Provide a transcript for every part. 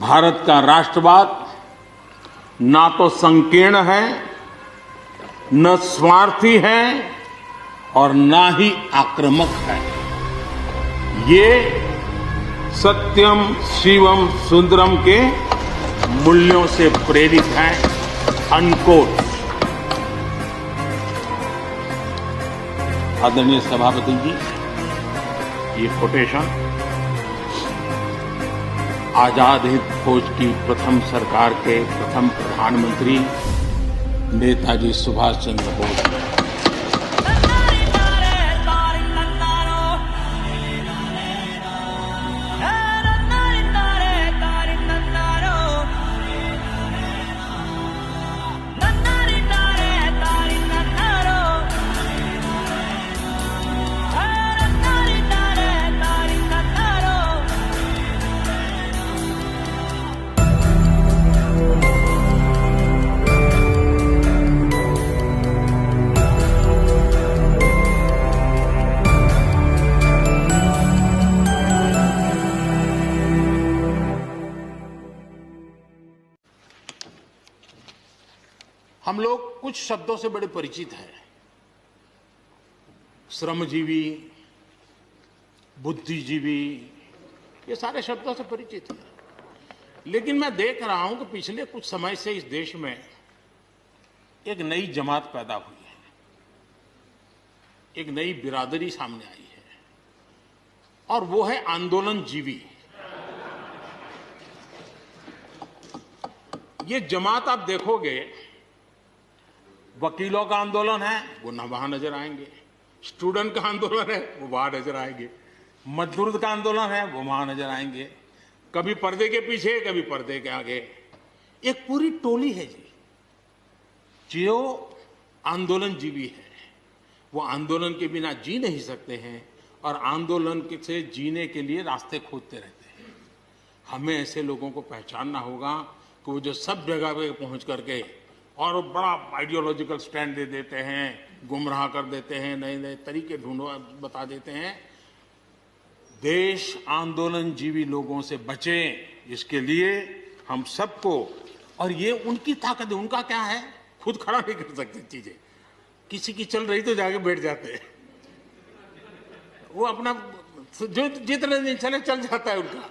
भारत का राष्ट्रवाद ना तो संकीर्ण है, न स्वार्थी है और ना ही आक्रामक है। ये सत्यम शिवम सुंदरम के मूल्यों से प्रेरित है। अनकोट। आदरणीय सभापति जी, ये कोटेशन आजाद हिंद फौज की प्रथम सरकार के प्रथम प्रधानमंत्री नेताजी सुभाष चंद्र बोस ने हम लोग कुछ शब्दों से बड़े परिचित हैं। श्रमजीवी, बुद्धिजीवी, ये सारे शब्दों से परिचित हैं। लेकिन मैं देख रहा हूं कि पिछले कुछ समय से इस देश में एक नई जमात पैदा हुई है, एक नई बिरादरी सामने आई है, और वो है आंदोलनजीवी। ये जमात आप देखोगे, वकीलों का आंदोलन है, वो न वहां नजर आएंगे। स्टूडेंट का आंदोलन है, वो वहां नजर आएंगे। मजदूर का आंदोलन है, वो वहां नजर आएंगे। कभी पर्दे के पीछे, कभी पर्दे के आगे। एक पूरी टोली है जी, जो आंदोलनजीवी है। वो आंदोलन के बिना जी नहीं सकते हैं और आंदोलन से जीने के लिए रास्ते खोजते रहते हैं। हमें ऐसे लोगों को पहचानना होगा कि वो जो सब जगह पे पहुंच करके और बड़ा आइडियोलॉजिकल स्टैंड दे देते हैं, गुमराह कर देते हैं, नए नए तरीके बता देते हैं। देश आंदोलनजीवी लोगों से बचे, इसके लिए हम सबको, और ये उनकी ताकत है। उनका क्या है, खुद खड़ा नहीं कर सकते चीजें, किसी की चल रही तो जाके बैठ जाते हैं। वो अपना जो जितने दिन चले चल जाता है उनका।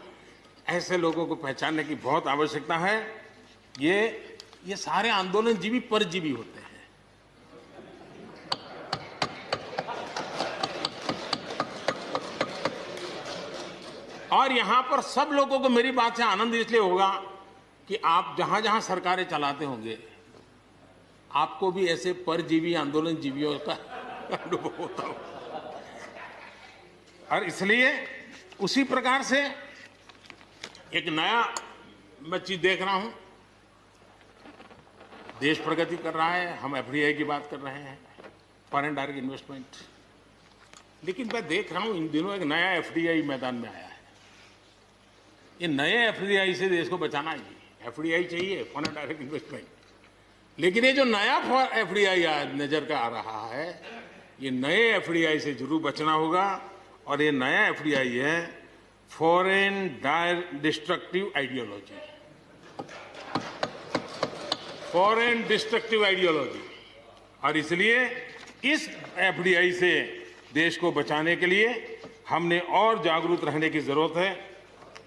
ऐसे लोगों को पहचानने की बहुत आवश्यकता है। ये सारे आंदोलनजीवी परजीवी होते हैं। और यहां पर सब लोगों को मेरी बात से आनंद इसलिए होगा कि आप जहां जहां सरकारें चलाते होंगे, आपको भी ऐसे परजीवी आंदोलनजीवियों का अनुभव होता होगा। और इसलिए उसी प्रकार से एक नया मैं चीज देख रहा हूं। देश प्रगति कर रहा है, हम एफडीआई की बात कर रहे हैं, फॉरेन डायरेक्ट इन्वेस्टमेंट। लेकिन मैं देख रहा हूं इन दिनों एक नया एफडीआई मैदान में आया है। ये नए एफडीआई से देश को बचाना चाहिए। एफडीआई चाहिए, फॉरेन डायरेक्ट इन्वेस्टमेंट। लेकिन ये जो नया एफडीआई नजर का आ रहा है, ये नए एफडीआई से जरूर बचना होगा। और ये नया एफडीआई है foreign destructive ideology, foreign destructive ideology. और इसलिए इस एफडीआई से देश को बचाने के लिए हमने और जागरूक रहने की जरूरत है।